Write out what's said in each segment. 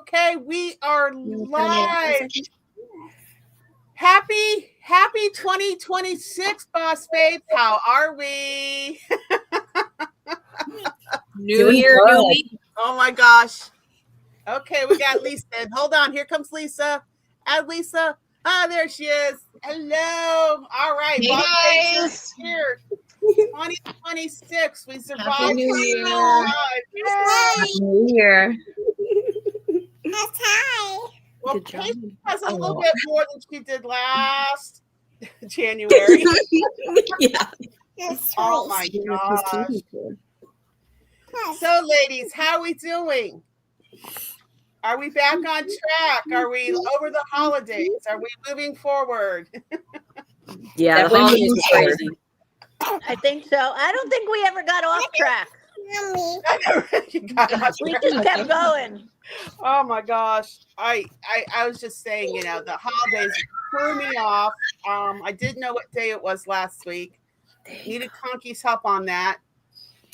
Okay, we are live. Happy 2026, Boss Babes. How are we? New year, new week. Oh my gosh. Okay, we got Lisa. Hold on, here comes Lisa. Add Lisa. Ah, there she is. Hello. All right, Boss Babes here. 2026. We survived. Happy New Year. Happy New Year. Well, Paige has a little bit more than she did last January. Yeah. Oh my gosh. So, ladies, how are we doing? Are we back on track? Are we over the holidays? Are we moving forward? Yeah, the holidays was crazy. I think so. I don't think we ever got off track. We just kept going. Oh my gosh. I was just saying, the holidays threw me off. I didn't know what day it was last week. Needed Conkys' help on that.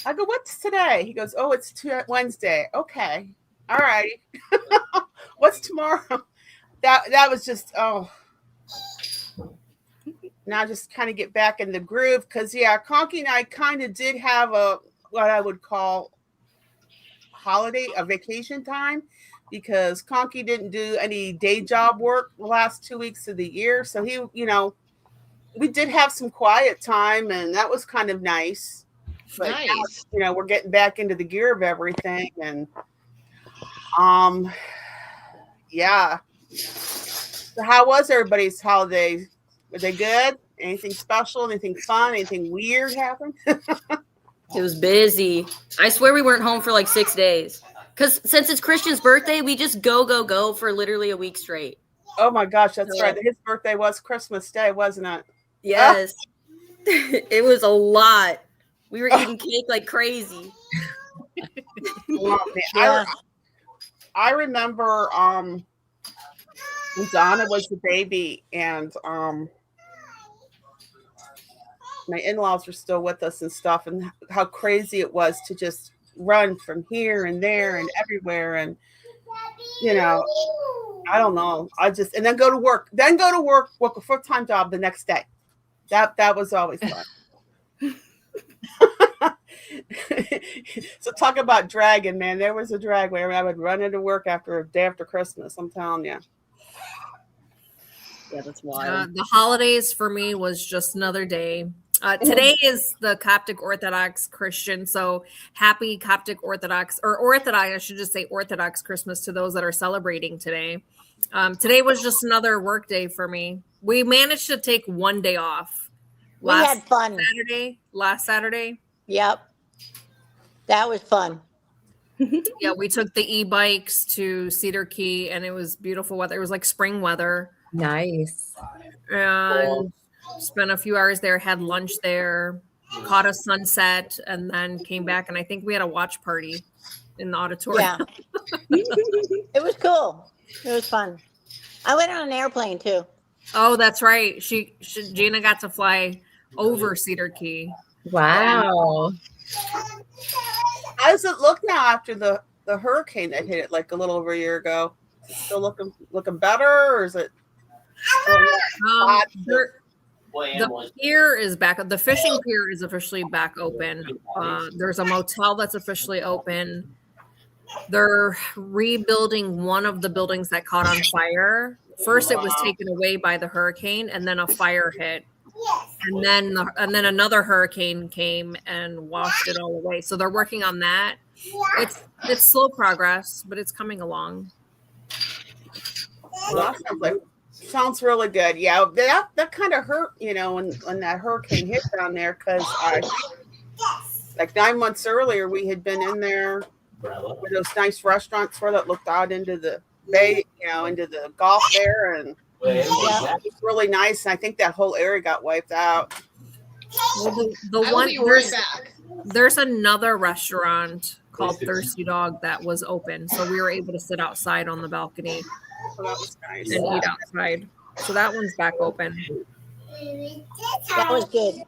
I go, what's today? He goes, oh, it's Wednesday. Okay. All right. What's tomorrow? That was just, now just kind of get back in the groove because, Conky and I kind of did have what I would call a vacation time, because Conky didn't do any day job work the last 2 weeks of the year. So he, we did have some quiet time, and that was kind of nice. But Nice. now, we're getting back into the gear of everything, and yeah. So how was everybody's holiday? Were they good? Anything special? Anything fun? Anything weird happen? It was busy. I swear we weren't home for like 6 days. Because since it's Christian's birthday, we just go for literally a week straight. Oh my gosh, that's right. His birthday was Christmas Day, wasn't it? Yes. It was a lot. We were eating cake like crazy. Oh, man. I remember when Donna was the baby, and my in-laws were still with us and stuff, and how crazy it was to just run from here and there and everywhere, and I don't know. And then go to work. Work a full-time job the next day. That was always fun. So talk about dragging, man. There was a drag where I would run into work after a day after Christmas. I'm telling you. Yeah, that's wild. The holidays for me was just another day. Today is the Coptic Orthodox Christian, so happy Coptic Orthodox, or Orthodox, I should just say Orthodox Christmas to those that are celebrating today. Today was just another work day for me. We managed to take one day off. We had fun. Last Saturday. Yep. That was fun. Yeah, we took the e-bikes to Cedar Key, and it was beautiful weather. It was like spring weather. Nice. And spent a few hours there, had lunch there, caught a sunset, and then came back. And I think we had a watch party in the auditorium. Yeah. It was cool. It was fun. I went on an airplane too. Oh, that's right. Gina got to fly over Cedar Key. Wow. How does it look now after the hurricane that hit it like a little over a year ago? Is it still looking better, or is it? The pier is back. The fishing pier is officially back open. There's a motel that's officially open. They're rebuilding one of the buildings that caught on fire. First, it was taken away by the hurricane, and then a fire hit. And then another hurricane came and washed it all away. So they're working on that. It's slow progress, but it's coming along. Well, sounds really good. Yeah, that kind of hurt, when that hurricane hit down there, because like 9 months earlier, we had been in there with those nice restaurants that looked out into the bay, into the Gulf there, and it was really nice. And I think that whole area got wiped out. Well, there's another restaurant called Thirsty Dog that was open, so we were able to sit outside on the balcony. So that was nice. And eat outside. So that one's back open. That was good.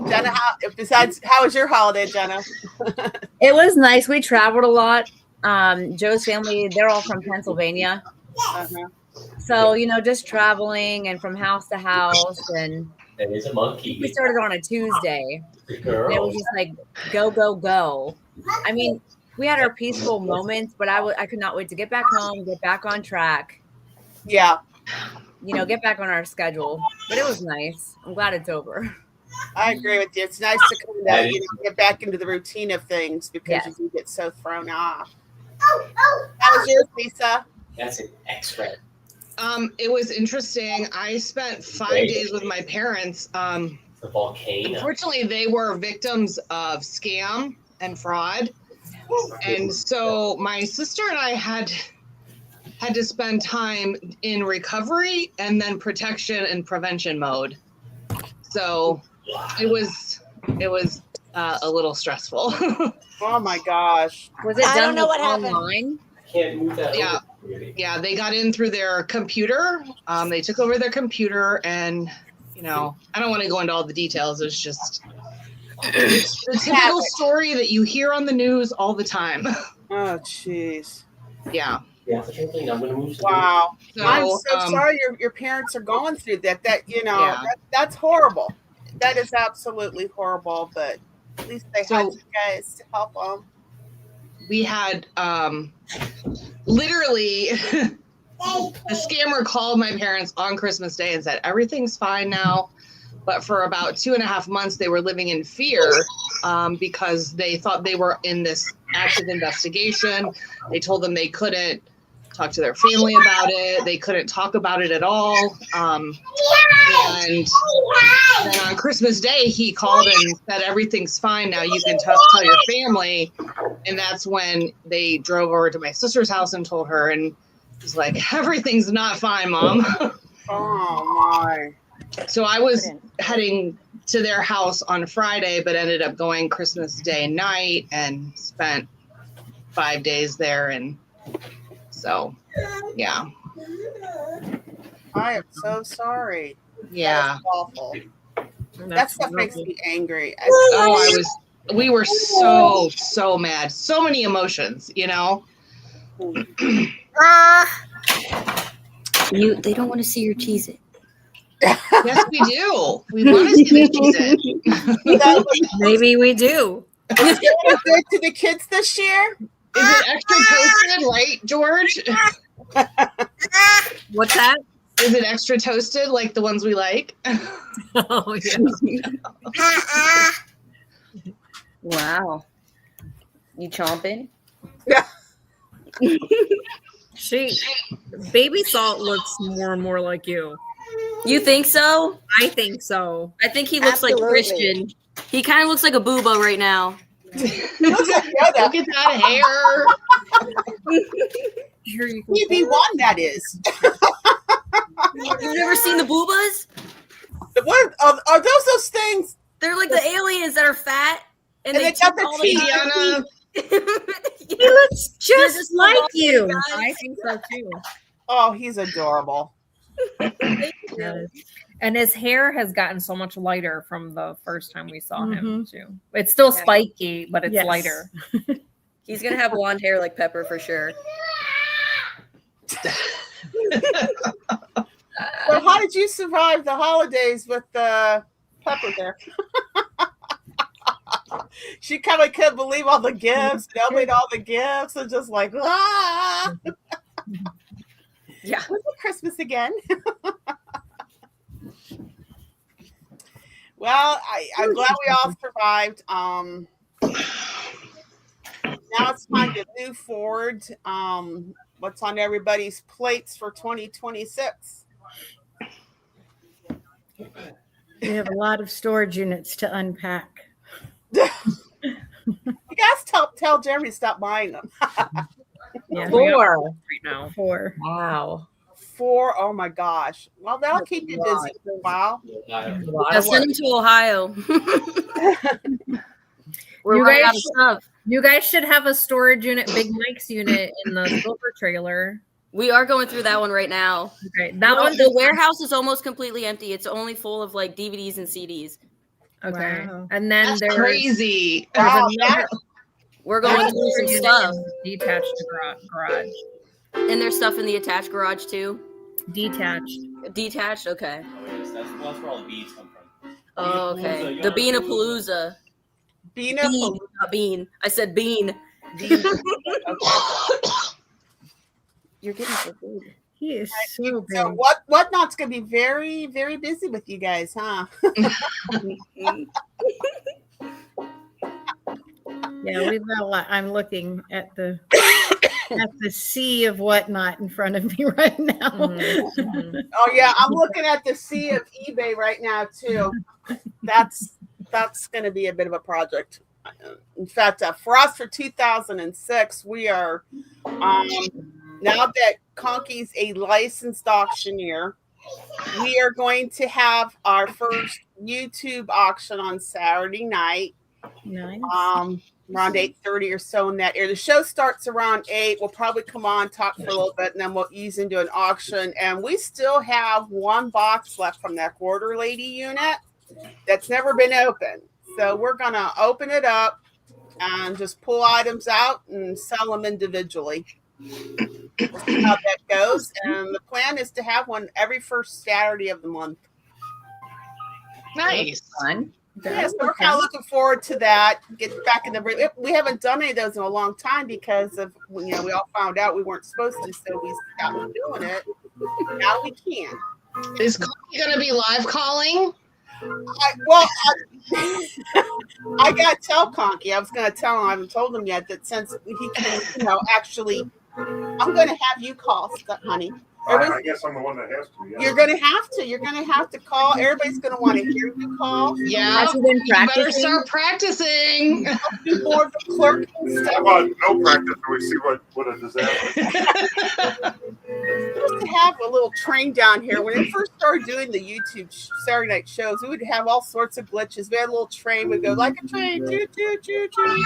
Jenna, how was your holiday, Jenna? It was nice. We traveled a lot. Joe's family, they're all from Pennsylvania. Uh-huh. So, just traveling and from house to house. And That is a monkey. we started on a Tuesday. The girl. And it was just like, go, go, go. I mean, we had our peaceful moments, but I could not wait to get back home, get back on track. Yeah. Get back on our schedule. But it was nice. I'm glad it's over. I agree with you. It's nice to kind of get back into the routine of things because you can get so thrown off. How was yours, Lisa? That's an X-ray. It was interesting. I spent 5 days with my parents. The volcano. Unfortunately, they were victims of scam and fraud. And so my sister and I had to spend time in recovery and then protection and prevention mode. So it was a little stressful. Oh my gosh. Was it done I don't know what online? Can't move that. Yeah. Over. Yeah, they got in through their computer. They took over their computer, and I don't want to go into all the details. It's just the typical story that you hear on the news all the time. Oh, jeez. Yeah. Yeah, I'm gonna move. Wow. So, I'm so sorry your parents are going through that. That's horrible. That is absolutely horrible, but at least they had you guys to help them. We had literally a scammer called my parents on Christmas Day and said, everything's fine now. But for about 2.5 months, they were living in fear because they thought they were in this active investigation. They told them they couldn't talk to their family about it. They couldn't talk about it at all. And then on Christmas Day, he called and said, everything's fine now. You can tell your family. And that's when they drove over to my sister's house and told her. And she's like, everything's not fine, Mom. Oh, my. So I was heading to their house on Friday, but ended up going Christmas Day night and spent 5 days there. And so, yeah. I am so sorry. Yeah. That's awful. That stuff makes me angry. We were so mad. So many emotions, They don't want to see your cheese it. Yes, we do. We want to see the cheese. Maybe we do. Is it good to the kids this year? Is it extra toasted, right, George? What's that? Is it extra toasted like the ones we like? Oh, yeah. Wow. You chomping? Yeah. Baby Salt looks more and more like you. You think so? I think so. I think he looks Absolutely. like Christian. He kind of looks like a boobo right now. Look at that hair. Here you go. BB1, that is. You've never seen the boobas? What are those things? They're like the aliens that are fat. And they got the all teeth. Diana. He looks just just like little you. guys. I think so too. Oh, he's adorable. And his hair has gotten so much lighter from the first time we saw him too. It's still spiky, but it's lighter. He's gonna have blonde hair like Pepper for sure. So how did you survive the holidays with Pepper there? She kind of couldn't believe all the gifts, opened all the gifts, and just like, ah. Yeah. Was it Christmas again? Well, I'm glad we all survived. Now it's time to move forward. What's on everybody's plates for 2026? We have a lot of storage units to unpack. You guys tell Jeremy to stop buying them. Yeah, 4 right now. 4. Wow. 4, oh my gosh. Well, that'll keep you busy for a while. Now send him to Ohio. We're You running guys out of stuff. You guys should have a storage unit, Big Mike's unit in the silver trailer. We are going through that one right now. Okay, that one. The warehouse is almost completely empty. It's only full of like DVDs and CDs. Okay, Wow. and then That's there's crazy. Wow, another, We're going to do some stuff. Detached garage. And there's stuff in the attached garage too? Detached. Detached? Okay. Oh, yes, that's where all the beads come from. Oh, okay. The Beanapalooza. Bean, not bean. I said bean. Okay. You're getting so big. He is so big. So Whatnot's going to be very, very busy with you guys, huh? Yeah, we've got a lot. I'm looking at the sea of Whatnot in front of me right now. Oh yeah, I'm looking at the sea of eBay right now too. That's going to be a bit of a project. In fact, for us for 2006, we are now that Conkys a licensed auctioneer, we are going to have our first YouTube auction on Saturday night. Nice. Around 8:30 or so in that area. The show starts around 8. We'll probably come on, talk for a little bit, and then we'll ease into an auction. And we still have one box left from that quarter lady unit that's never been opened. So we're going to open it up and just pull items out and sell them individually. We'll see how that goes. And the plan is to have one every first Saturday of the month. Nice. Fun. Yes, we're kind of looking forward to that. Get back in the. We haven't done any of those in a long time because of we all found out we weren't supposed to, so we stopped doing it. Now we can. Is Conky going to be live calling? I got to tell Conky. I was going to tell him. I haven't told him yet that since he can, actually, I'm going to have you call, honey. I guess I'm the one that has to. Yeah. You're going to have to. You're going to have to call. Everybody's going to want to hear you call. Yeah. Has he been You better practicing? start practicing. Do more of the clerk and How stuff. about no practice? We see what a disaster. Supposed to have a little train down here. When we first started doing the YouTube Saturday night shows, we would have all sorts of glitches. We had a little train. We'd go like a train. Choo, choo, choo, choo.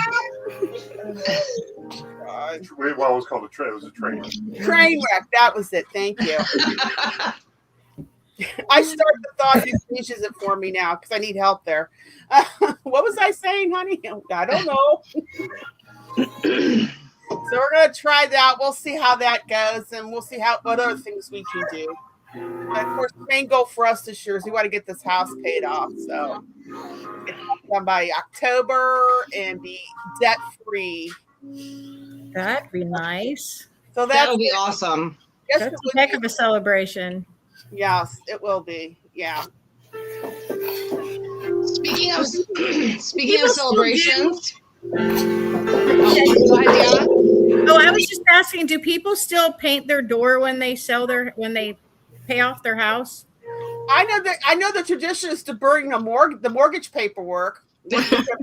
Well, it was called a train. It was a train. Train wreck. That was it. Thank you. I start the thought you finishes it for me now because I need help there. What was I saying, honey? I don't know. So we're going to try that. We'll see how that goes, and we'll see what other things we can do. And of course, the main goal for us this year is we want to get this house paid off. So get it done by October and be debt free. That'd be nice. So That'll be awesome. That's a heck of a celebration. Yes, it will be. Yeah. Speaking of celebrations. Oh, I was just asking, do people still paint their door when they pay off their house? I know the tradition is to bring the mortgage paperwork. We're thinking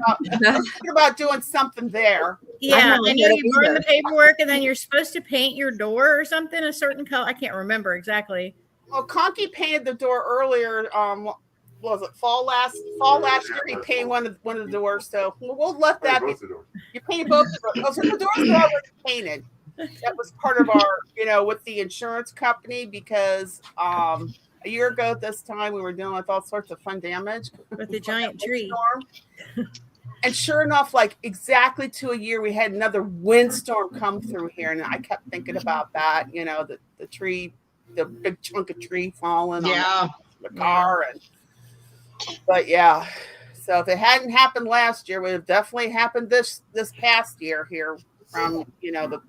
about doing something there. Yeah, I know you burn the paperwork and then you're supposed to paint your door or something a certain color. I can't remember exactly. Well, Conky painted the door earlier. Was it fall last year? He painted one of the doors. So we'll let that be. You painted both the doors. So the doors were already painted. That was part of our, with the insurance company because a year ago at this time we were dealing with all sorts of fun damage with the giant tree. And sure enough, like exactly to a year, we had another windstorm come through here, and I kept thinking about that. The tree, the big chunk of tree falling on the car, but yeah. So if it hadn't happened last year, it would have definitely happened this past year here from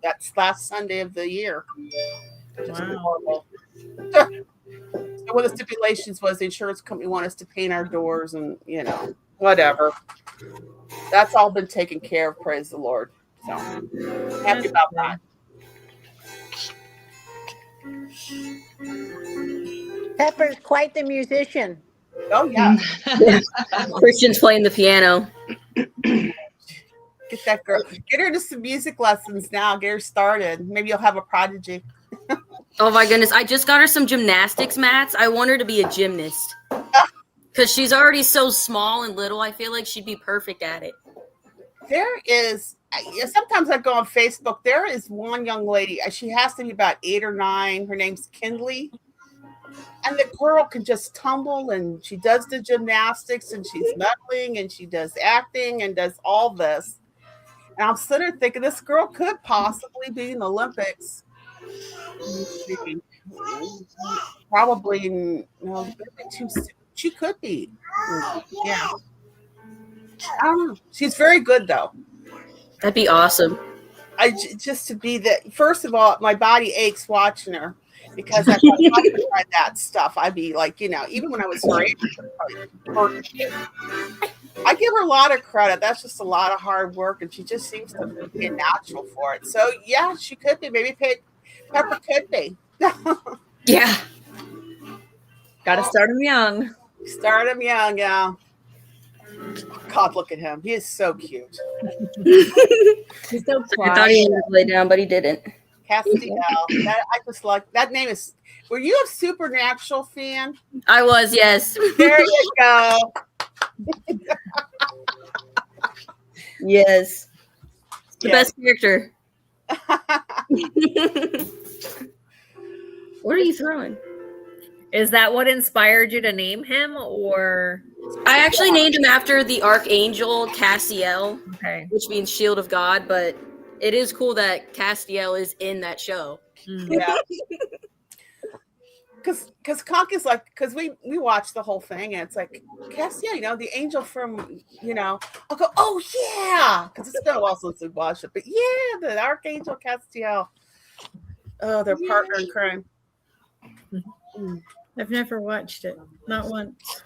that's last Sunday of the year. Wow. So one of the stipulations was the insurance company wanted us to paint our doors and whatever. That's all been taken care of, praise the Lord. So happy about that. Pepper's quite the musician. Oh yeah. Christian's playing the piano. Get that girl. Get her to some music lessons now. Get her started. Maybe you'll have a prodigy. Oh my goodness. I just got her some gymnastics mats. I want her to be a gymnast. Because she's already so small and little. I feel like she'd be perfect at it. There is, sometimes I go on Facebook. There is one young lady. She has to be about 8 or 9. Her name's Kindley. And the girl can just tumble, and she does the gymnastics, and she's modeling, and she does acting, and does all this. And I'm sitting there thinking this girl could possibly be in the Olympics. Probably no, maybe too soon. She could be. Yeah. I don't know. She's very good though. That'd be awesome. Just to be that. First of all, my body aches watching her because if I tried that stuff, I'd be like, even when I was her age, I give her a lot of credit. That's just a lot of hard work, and she just seems to be a natural for it. So yeah, she could be. Maybe Pepper could be. Yeah. Got to start them young. Start him young, yeah. God, look at him. He is so cute. He's so I thought he would lay down, but he didn't. Castiel. I just like that name is. Were you a Supernatural fan? I was, yes. There you go. Yes. The best character. What are you throwing? Is that what inspired you to name him, or? I actually named him after the Archangel Castiel, Okay. which means Shield of God, but it is cool that Castiel is in that show. Yeah. Because Conkys because we watched the whole thing and it's like Castiel, the angel from I'll go, oh yeah, because it's been a while since we watched it, but yeah, the Archangel Castiel. Oh, their partner in crime. I've never watched it, not once.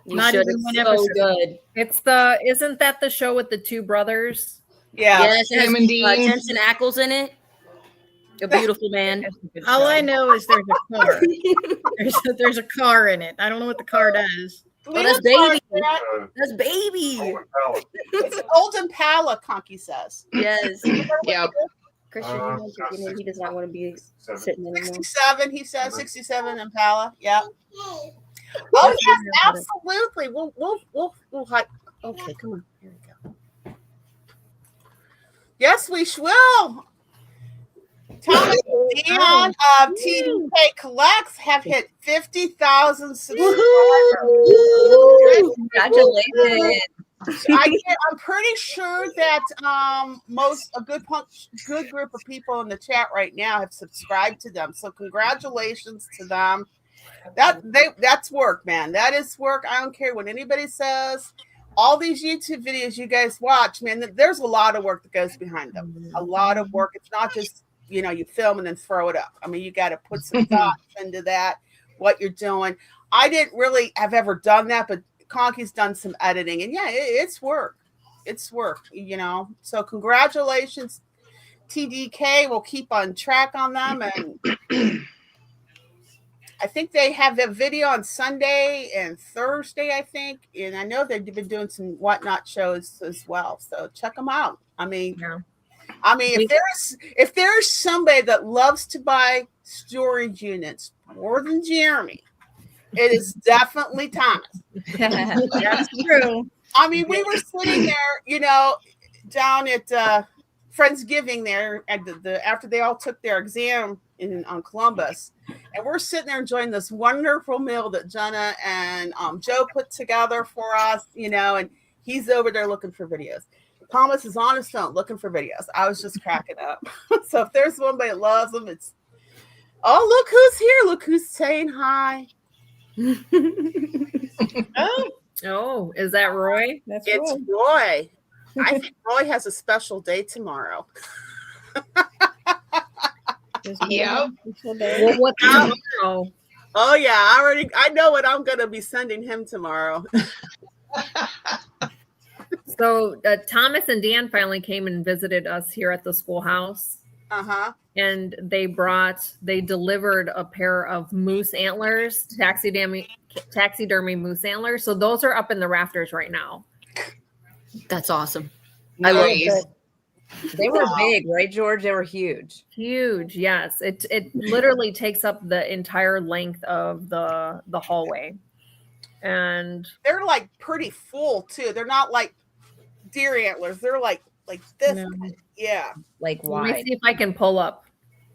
You Not should. even It's one so episode. good. Isn't that the show with the two brothers? Yeah. Yes, it has Sam and Dean. Jensen Ackles in it. A beautiful man. All I know is there's a car. there's a car in it. I don't know what the car does. Oh, that's baby. Uh, That's baby. Owen Powell. It's an old Impala, Conky says. Yes. Yep. Christian, he wants to get in. He does not want to be sitting anymore. 67, he says 67 Impala. Yeah. Oh yes, absolutely. We'll hide. Okay, come on. Here we go. Yes, we will. Thomas and Dion of TDK Collects have hit 50,000 subscribers. Congratulations. I'm pretty sure that a good group of people in the chat right now have subscribed to them. So congratulations to them. That's work, man. That is work. I don't care what anybody says. All these YouTube videos you guys watch, man, there's a lot of work that goes behind them. A lot of work. It's not just you film and then throw it up. I mean, you got to put some thought into that, what you're doing. I didn't really have ever done that, but Conky's done some editing, and yeah, it's work. It's work, So congratulations, TDK. We'll keep on track on them, and I think they have a video on Sunday and Thursday, I think, and I know they've been doing some whatnot shows as well. So check them out. I mean, if there's somebody that loves to buy storage units more than Jeremy, it is definitely Thomas. That's true. I mean, we were sitting there, down at Friendsgiving there at after they all took their exam on Columbus, and we're sitting there enjoying this wonderful meal that Jenna and Joe put together for us, and he's over there looking for videos. Thomas is on his phone looking for videos. I was just cracking up. So if there's somebody that loves them, it's look who's here. Look who's saying hi. Oh, is that Roy? That's It's cool. Roy. I think Roy has a special day tomorrow. Yep. Well, what's tomorrow? Oh yeah, I know what I'm gonna be sending him tomorrow. So Thomas and Dan finally came and visited us here at the schoolhouse. Uh-huh. And they delivered a pair of moose antlers, taxidermy moose antlers. So those are up in the rafters right now. That's awesome. I love Nice. it. They were big, right, George? They were huge. Huge, yes. It literally takes up the entire length of the hallway. And They're like pretty full too. They're not like deer antlers. They're like this. No. Yeah. Like let me wide. see if I can pull up.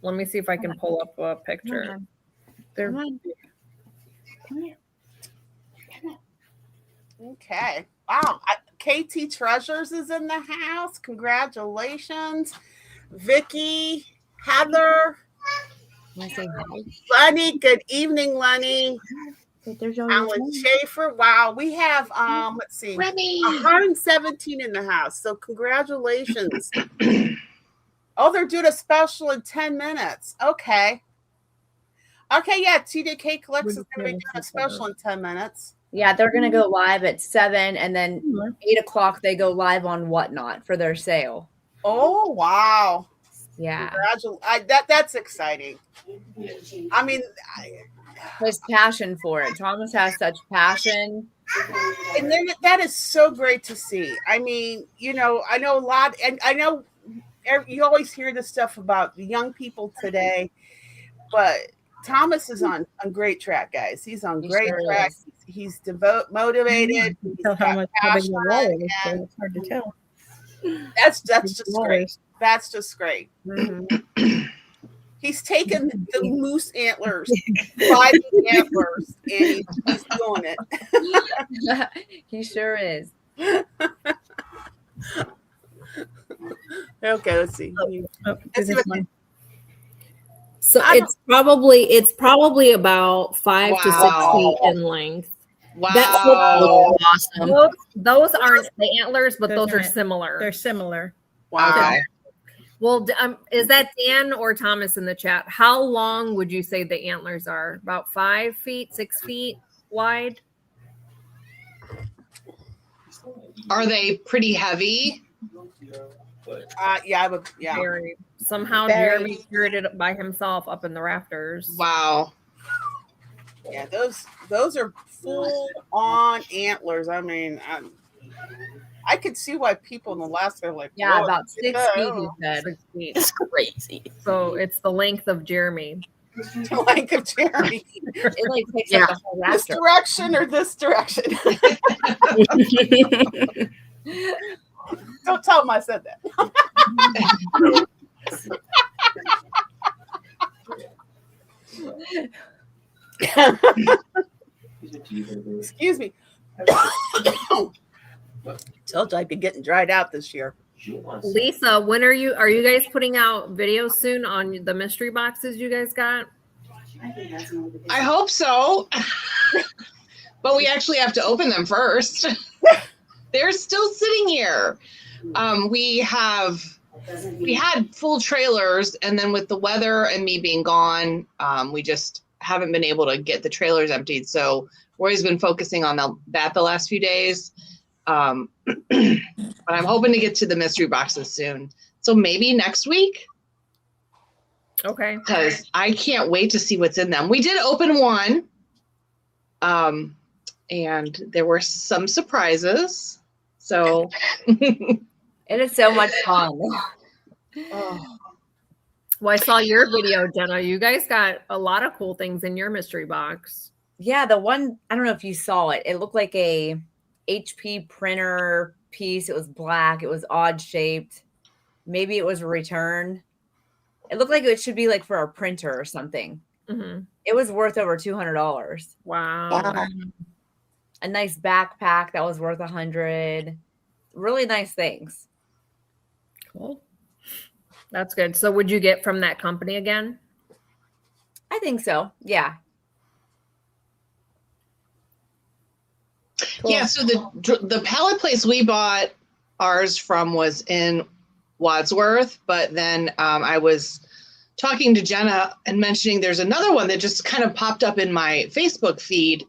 Let me see if I can pull up a picture. They're Okay. Wow. KT Treasures is in the house. Congratulations. Vicky, Heather, Want to say hi? Lenny. Good evening, Lenny. Wait, there's your Alan Schaefer. Wow, we have let's see, Remy. 117 in the house. So congratulations. Oh, they're doing a special in 10 minutes. Okay. Okay, yeah, TDK Collects is going to be doing a special in 10 minutes. Yeah, they're gonna go live at 7, and then 8 o'clock they go live on Whatnot for their sale. Oh, wow. Yeah, That's exciting. I mean, his passion for it. Thomas has such passion. and then that is so great to see. I mean, you know, I know a lot, and I know you always hear this stuff about the young people today, but Thomas is on great track, guys. He's on great track. Is. He's motivated. He's Tell how much how big the wall is, so and it's hard to tell. that's just great. That's just great. Mm-hmm. He's taken the moose antlers, 5 antlers, and he's doing it. He sure is. Okay, let's see. Is this one? So it's probably about 5 to 6 feet in length. Wow. That's awesome. Those aren't the antlers, but those are similar. They're similar. Wow. Well, is that Dan or Thomas in the chat? How long would you say the antlers are? About 5 feet, 6 feet wide? Are they pretty heavy? Yeah, I would. Yeah. Somehow Very. Jeremy carried it by himself up in the rafters. Wow. Yeah, those are full on antlers. I mean, I could see why people in Alaska are like, Yeah, "Whoa, about 6 feet, he said. 6 feet. It's crazy. So it's the length of Jeremy. the length of Jeremy. It like takes Yeah. up the whole This rafter. direction or this direction? Don't tell him I said that. Excuse me. Told you I'd be getting dried out this year. Lisa, when are you guys putting out videos soon on the mystery boxes you guys got? I hope so. But we actually have to open them first. They're still sitting here. We had full trailers, and then with the weather and me being gone, we just haven't been able to get the trailers emptied. So Roy's been focusing on that the last few days. But I'm hoping to get to the mystery boxes soon. So maybe next week. Okay. Because I can't wait to see what's in them. We did open one. And there were some surprises. So It is so much fun. Oh. Well, I saw your video, Jenna. You guys got a lot of cool things in your mystery box. Yeah, the one, I don't know if you saw it. It looked like a HP printer piece. It was black. It was odd shaped. Maybe it was a return. It looked like it should be like for a printer or something. Mm-hmm. It was worth over $200. Wow. A nice backpack that was worth $100. Really nice things. Cool. That's good. So would you get from that company again? I think so. Yeah. Cool. yeah, so the pallet place we bought ours from was in Wadsworth, but then I was talking to Jenna and mentioning there's another one that just kind of popped up in my Facebook feed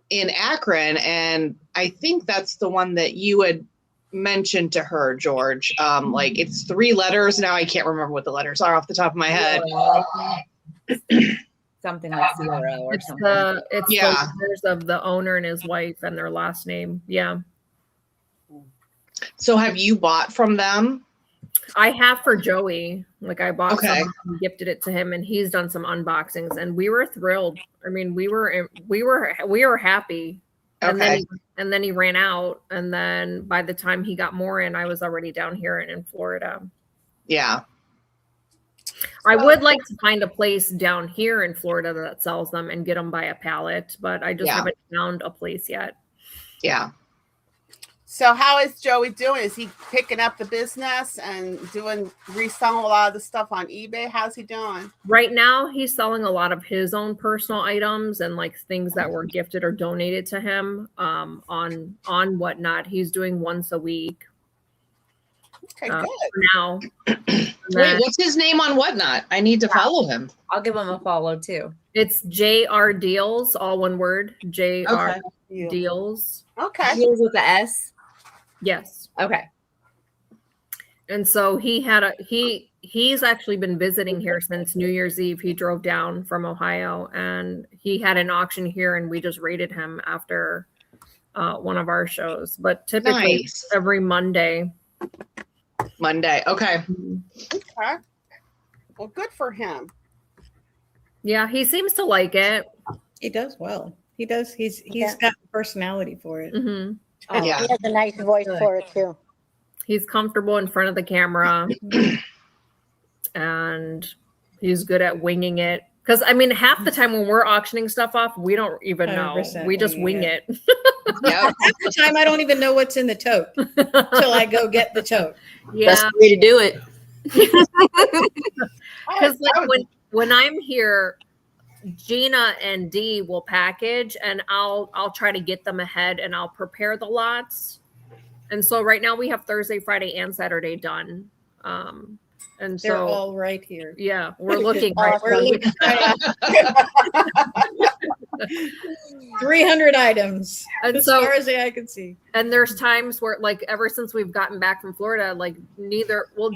in Akron, and I think that's the one that you had mentioned to her, George. Like it's 3 letters. Now I can't remember what the letters are off the top of my head. Something like zero or It's something. the Yeah. letters of the owner and his wife and their last name. Yeah. So have you bought from them? I have for Joey. Like I bought Okay. some and gifted it to him, and he's done some unboxings, and we were thrilled. I mean, we were happy. And Okay. then he ran out, and then by the time he got more in, I was already down here and in Florida. Yeah. I would like to find a place down here in Florida that sells them and get them by a pallet, but I just Yeah. haven't found a place yet. Yeah. So how is Joey doing? Is he picking up the business and reselling a lot of the stuff on eBay? How's he doing? Right now, he's selling a lot of his own personal items and like things that were gifted or donated to him on Whatnot. He's doing once a week. Okay, good. Now. Wait, what's his name on Whatnot? I need to follow him. I'll give him a follow too. It's JR Deals, all one word. JR Deals. Okay. Deals with the S. Yes. Okay. And so he's actually been visiting here since New Year's Eve. He drove down from Ohio and he had an auction here and we just rated him after one of our shows. But typically every Monday. Okay. Okay. Well, good for him. Yeah, he seems to like it. He does well. He does. He's got personality for it. Mm-hmm. He has a nice voice for it too. He's comfortable in front of the camera and he's good at winging it. Because, I mean, half the time when we're auctioning stuff off, we don't even know. We just wing it. Half the time, I don't even know what's in the tote until I go get the tote. Yeah. That's the way to do it. Because like when I'm here, Gina and Dee will package and I'll try to get them ahead and I'll prepare the lots. And so right now we have Thursday, Friday, and Saturday done. And they're so all right here. Yeah, we're looking right. We're looking right 300 items and as so, far as the eye can see. And there's times where, like, ever since we've gotten back from Florida, like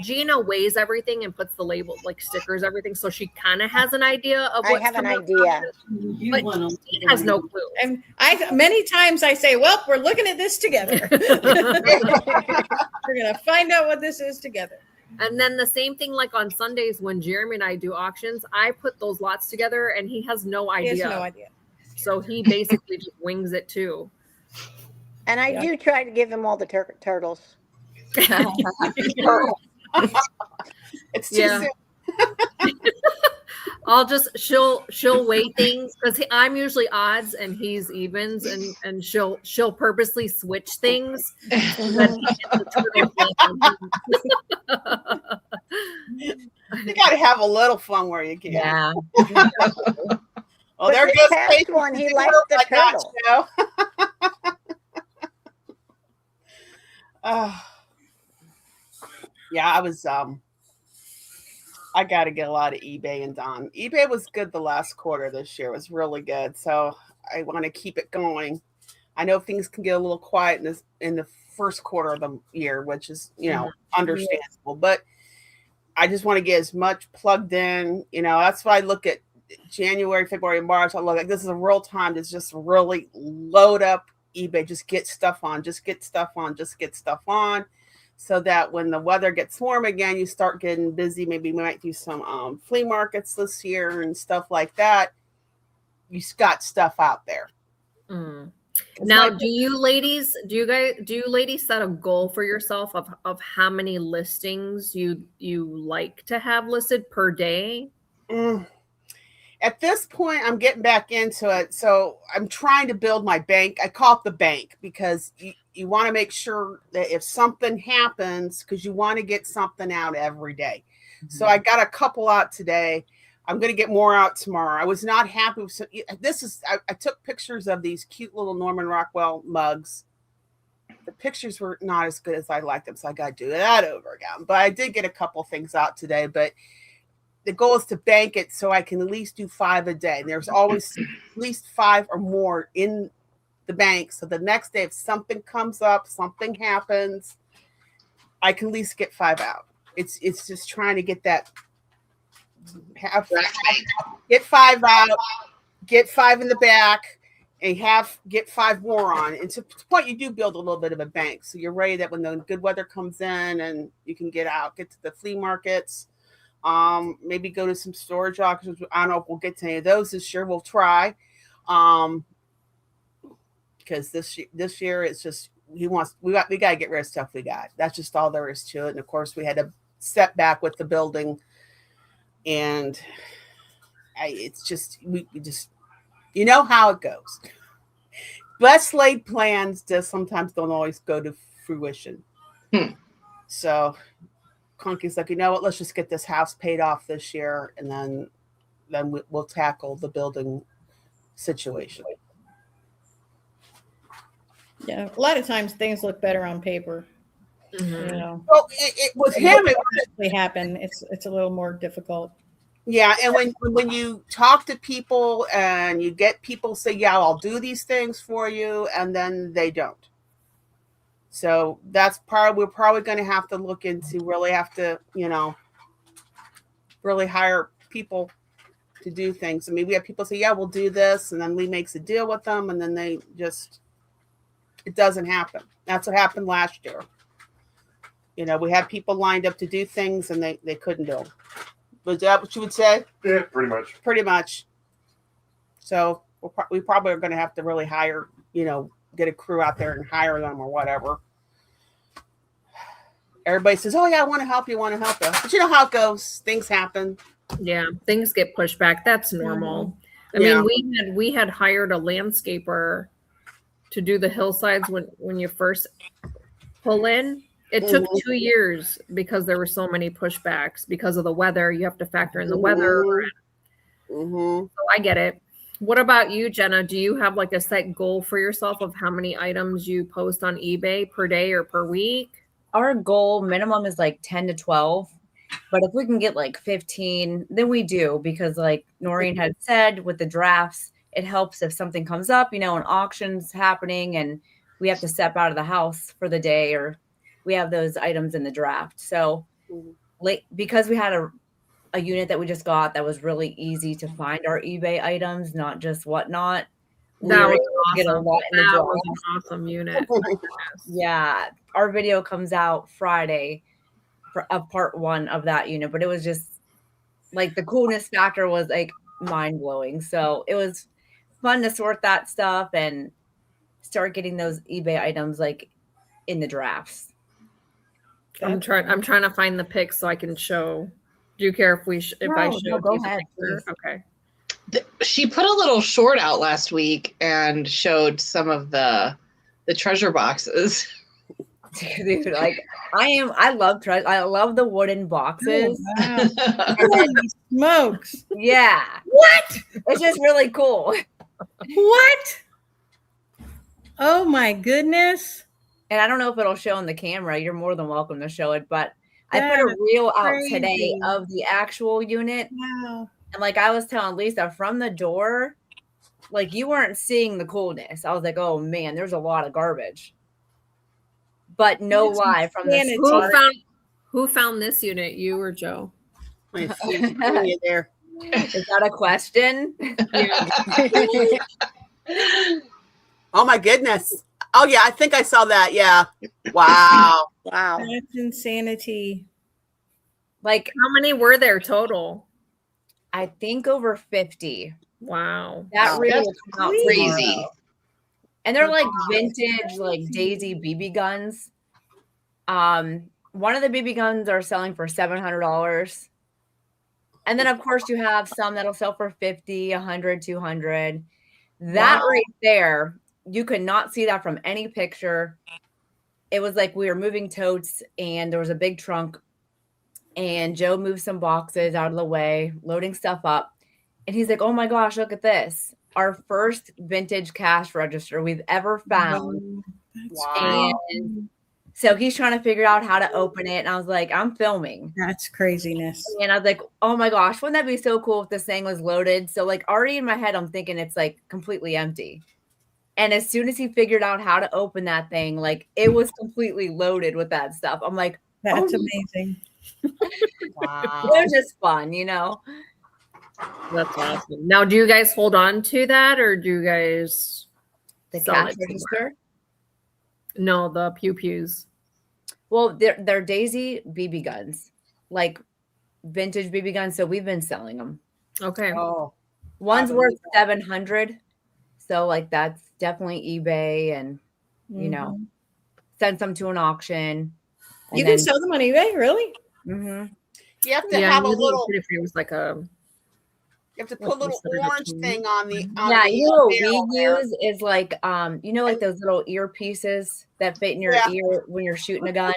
Gina weighs everything and puts the label, like stickers, everything, so she kind of has an idea of what's I have an coming idea. But she has no clue. And many times I say, well, we're looking at this together. We're gonna find out what this is together. And then the same thing, like on Sundays when Jeremy and I do auctions, I put those lots together and he has no idea. He has no idea. So he basically just wings it too. And I do try to give him all the turtles. It's too soon. She'll weigh things because I'm usually odds and he's evens, and she'll purposely switch things. So that you got to have a little fun where you can. Yeah. Well, there goes past one. He likes the turtle. Yeah, I was. I got to get a lot of eBay and done. eBay was good the last quarter this year. It was really good. So I want to keep it going. I know things can get a little quiet in the first quarter of the year, which is, understandable. But I just want to get as much plugged in. That's why I look at January, February, March. I look like this is a real time to just really load up eBay. Just get stuff on. So that when the weather gets warm again, you start getting busy. Maybe we might do some flea markets this year and stuff like that. You got stuff out there. Mm. Now, do you ladies set a goal for yourself of how many listings you like to have listed per day? At this point, I'm getting back into it. So I'm trying to build my bank. I call it the bank because you want to make sure that if something happens, because you want to get something out every day. Mm-hmm. So I got a couple out today. I'm going to get more out tomorrow. I was not happy with I took pictures of these cute little Norman Rockwell mugs. The pictures were not as good as I liked them, so I got to do that over again. But I did get a couple things out today, but the goal is to bank it so I can at least do 5 a day. And there's always at least 5 or more in the bank. So the next day, if something comes up, something happens, I can at least get 5 out. It's just trying to get that. Get 5 out, get 5 in the back, and get 5 more on. And to the point, you do build a little bit of a bank. So you're ready that when the good weather comes in and you can get to the flea markets, maybe go to some storage auctions. I don't know if we'll get to any of those this year. We'll try. Because this year it's just we got to get rid of stuff we got. That's just all there is to it. And of course we had a setback with the building, and it's just we just how it goes. Best laid plans sometimes don't always go to fruition. Hmm. So Conky's like, you know what? Let's just get this house paid off this year, and then we'll tackle the building situation. Yeah, a lot of times things look better on paper. Mhm. You know, Well, it with him, it actually happen. It's a little more difficult. yeah, and when you talk to people and you get people say, "Yeah, I'll do these things for you," and then they don't. So that's we're probably going to have to look into. Really have to, really hire people to do things. I mean, we have people say, "Yeah, we'll do this," and then Lee makes a deal with them, and then it doesn't happen. That's what happened last year. We had people lined up to do things, and they couldn't do them. Was that what you would say? Yeah, pretty much. Pretty much. So we probably are going to have to really hire, get a crew out there and hire them or whatever. Everybody says, "Oh yeah, I want to help you, but you know how it goes. Things happen. Yeah, things get pushed back. That's normal. I Yeah. mean, we had hired a landscaper to do the hillsides when you first pull in. It took 2 years because there were so many pushbacks because of the weather. You have to factor in the weather. Mm-hmm. So I get it. What about you, Jenna? Do you have like a set goal for yourself of how many items you post on eBay per day or per week? Our goal minimum is like 10 to 12. But if we can get like 15, then we do, because like Noreen had said with the drafts, it helps if something comes up, an auction's happening and we have to step out of the house for the day, or we have those items in the draft. So because we had a unit that we just got that was really easy to find our eBay items, not just whatnot. That was awesome. Get a lot in the That was an awesome unit. Yeah. Our video comes out Friday of part 1 of that unit, but it was just like the coolness factor was like mind blowing. So it was fun to sort that stuff and start getting those eBay items like in the drafts. I'm trying to find the pics so I can show. Do you care if I show? No, go ahead, please. Okay. She put a little short out last week and showed some of the treasure boxes. Dude, like I love the wooden boxes. Oh, wow. Holy smokes. Yeah. What? It's just really cool. What? Oh my goodness. And I don't know if it'll show on the camera. You're more than welcome to show it, but I put a reel out today of the actual unit. Wow. And like I was telling Lisa, from the door, like you weren't seeing the coolness. I was like, oh man, there's a lot of garbage. But no lie, from the who found this unit? You or Joe? I see you there. Is that a question? Oh my goodness. Oh yeah, I think I saw that. Yeah. Wow. Wow. That's insanity. Like, how many were there total? I think over 50. Wow. That really That's crazy. And they're like vintage, like Daisy BB guns. One of the BB guns are selling for $700. And then of course you have some that'll sell for 50, 100, 200. That right there, you could not see that from any picture. It was like we were moving totes and there was a big trunk and Joe moved some boxes out of the way, loading stuff up. And he's like, oh my gosh, look at this. Our first vintage cash register we've ever found. Wow. And so he's trying to figure out how to open it. And I was like, I'm filming. That's craziness. And I was like, oh my gosh, wouldn't that be so cool if this thing was loaded? So like already in my head, I'm thinking it's like completely empty. And as soon as he figured out how to open that thing, like it was completely loaded with that stuff. I'm like, that's amazing. Wow. It was just fun, That's awesome. Now, do you guys hold on to that, or do you guys The sell cash it register? No, the pew-pews. Well, they're Daisy BB guns, like vintage BB guns. So we've been selling them. Okay. Oh. One's worth $700. So like that's definitely eBay, and send some to an auction. You can sell them on eBay, really? Mm-hmm. You have to have a little. If it was like a You have to put a little orange thing on the. Yeah, the you know what barrel we there. use is like you know, like those little earpieces that fit in your Yeah. ear when you're shooting a gun.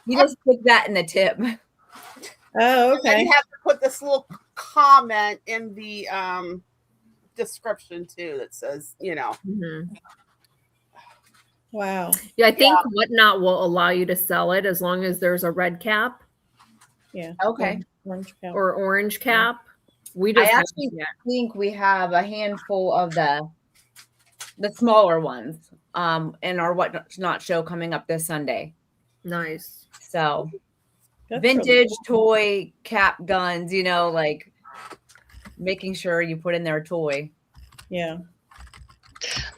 You just stick that in the tip. Oh, And then okay. you have to put this little comment in the description too that says, you know. Mhm. Wow. Yeah, I think Whatnot will allow you to sell it as long as there's a red cap Yeah. Okay. Orange cap. or orange cap. We I just haven't actually yet. think we have a handful of the smaller ones in our Whatnot show coming up this Sunday. Nice. So That's really vintage cool. toy cap guns, you know, like making sure you put in their toy. Yeah.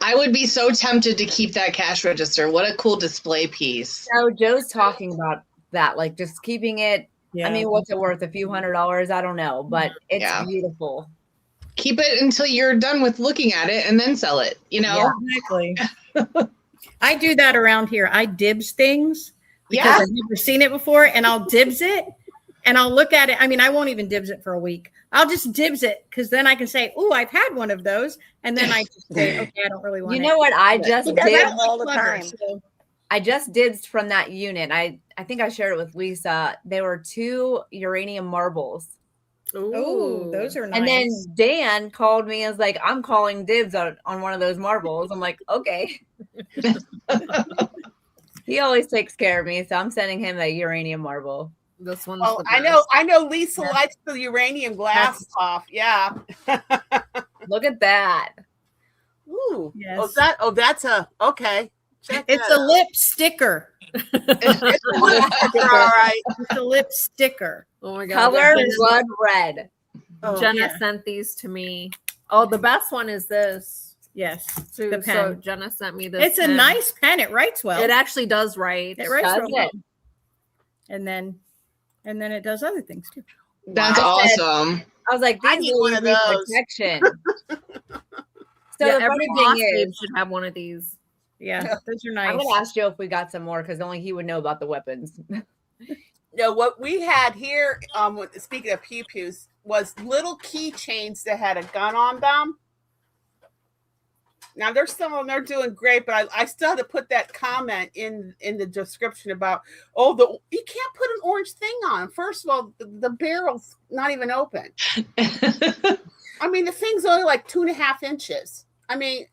I would be so tempted to keep that cash register. What a cool display piece. So Joe's talking about that, like just keeping it. Yeah. I mean, what's it worth? A few $100s? I don't know, but it's Yeah. beautiful. Keep it until you're done with looking at it and then sell it, you know? Exactly. I do that around here. I dibs things because Yeah. I've never seen it before, and I'll dibs it and I'll look at it. I mean, I won't even dibs it for a week. I'll just dibs it because then I can say, "Oh, I've had one of those," and then I just say, "Okay, I don't really want You it." know what? I just He does did. that all the Clever, time. so- I just did from that unit. I think I shared it with Lisa. There were 2 uranium marbles. Oh, those are nice. And then Dan called me and was like, I'm calling dibs on one of those marbles. I'm like, okay. He always takes care of me, so I'm sending him a uranium marble. This one's Oh, the I best. know Lisa likes the uranium glass off. Yeah. Look at that. Ooh. Yes. That's a okay. Check It's that a lip sticker. out. All right. It's a lip sticker. Oh my god. Color Jenna, blood red. Oh, Jenna yeah. sent these to me. Oh, the best one is this. Yes, Too. the So pen. Jenna sent me this. It's a pen. nice pen. It writes well. It actually does write. It writes Does real well. it? And then it does other things too. That's Wow. awesome. I was like, I these need will one of need those. protection. So Yeah, the every funny boss thing babe is, should have one of these. Yeah, those are nice. I'm gonna ask Joe if we got some more because only he would know about the weapons. No, what we had here, speaking of pew pews, was little keychains that had a gun on them. Now there's some of them, they're doing great, but I still had to put that comment in the description about, you can't put an orange thing on. First of all, the barrel's not even open. I mean, the thing's only like 2.5 inches. I mean,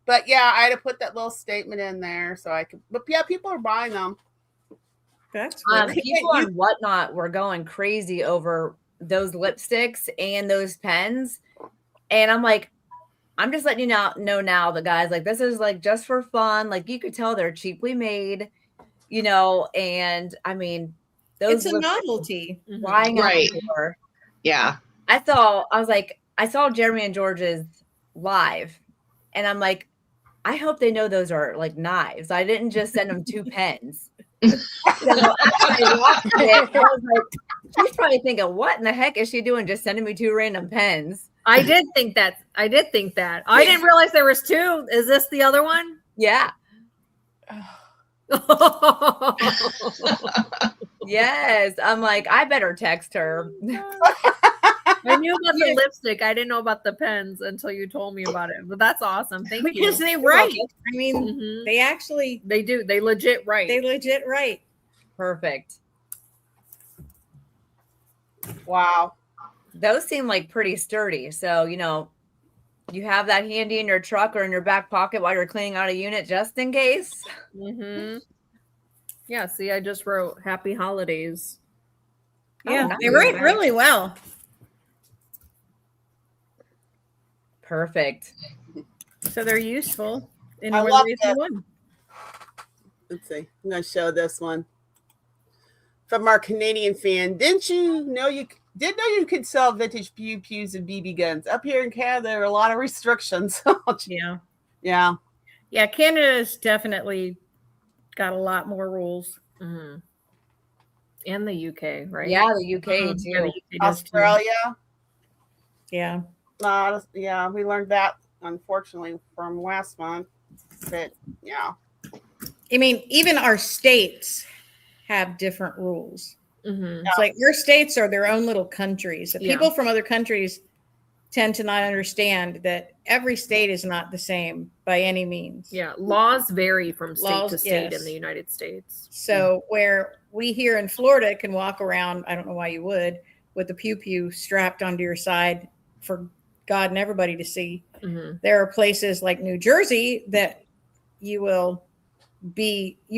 but yeah, I had to put that little statement in there so I could. But yeah, people are buying them. That's really People on Whatnot were going crazy over those lipsticks and those pens, and I'm like, I'm just letting you know now, the guys, like, this is like just for fun. Like, you could tell they're cheaply made, you know. And I mean, those it's a novelty. flying out Right. the door. Yeah. I saw Jeremy and George's live, and I'm like, I hope they know those are like knives. I didn't just send them 2 pens. So after I watched it, I was like, she's probably thinking, what in the heck is she doing? Just sending me 2 random pens. I did think that. I didn't realize there was 2. Is this the other one? Yeah. Yes. I'm like, I better text her. I knew about the lipstick. I didn't know about the pens until you told me about it. But that's awesome. Thank you. Because they write. I mean, Mhm. they actually, They do. They legit write. they legit write. Perfect. Wow. Those seem like pretty sturdy. So, you know, you have that handy in your truck or in your back pocket while you're cleaning out a unit just in case. Mm-hmm. Yeah, see, I just wrote happy holidays. Yeah, nice. they write really well. Perfect. So they're useful in I more love ways than that. one. Let's see. I'm going to show this one from our Canadian fan. Didn't you know you could sell vintage pew pews and BB guns? Up here in Canada, there are a lot of restrictions. Yeah. Yeah. Yeah, Canada's definitely got a lot more rules. Mm-hmm. And the UK, right? Yeah, the UK Mhm. too. Yeah, the UK does too. Australia. Yeah. Yeah, we learned that unfortunately from last month. But yeah. I mean, even our states have different rules. Mm-hmm. It's like your states are their own little countries. The Yeah. people from other countries tend to not understand that every state is not the same by any means. Yeah, laws vary from state Laws, to state yes. in the United States. So where we here in Florida can walk around, I don't know why you would, with a pew-pew strapped onto your side for God and everybody to see. Mm-hmm. There are places like New Jersey that it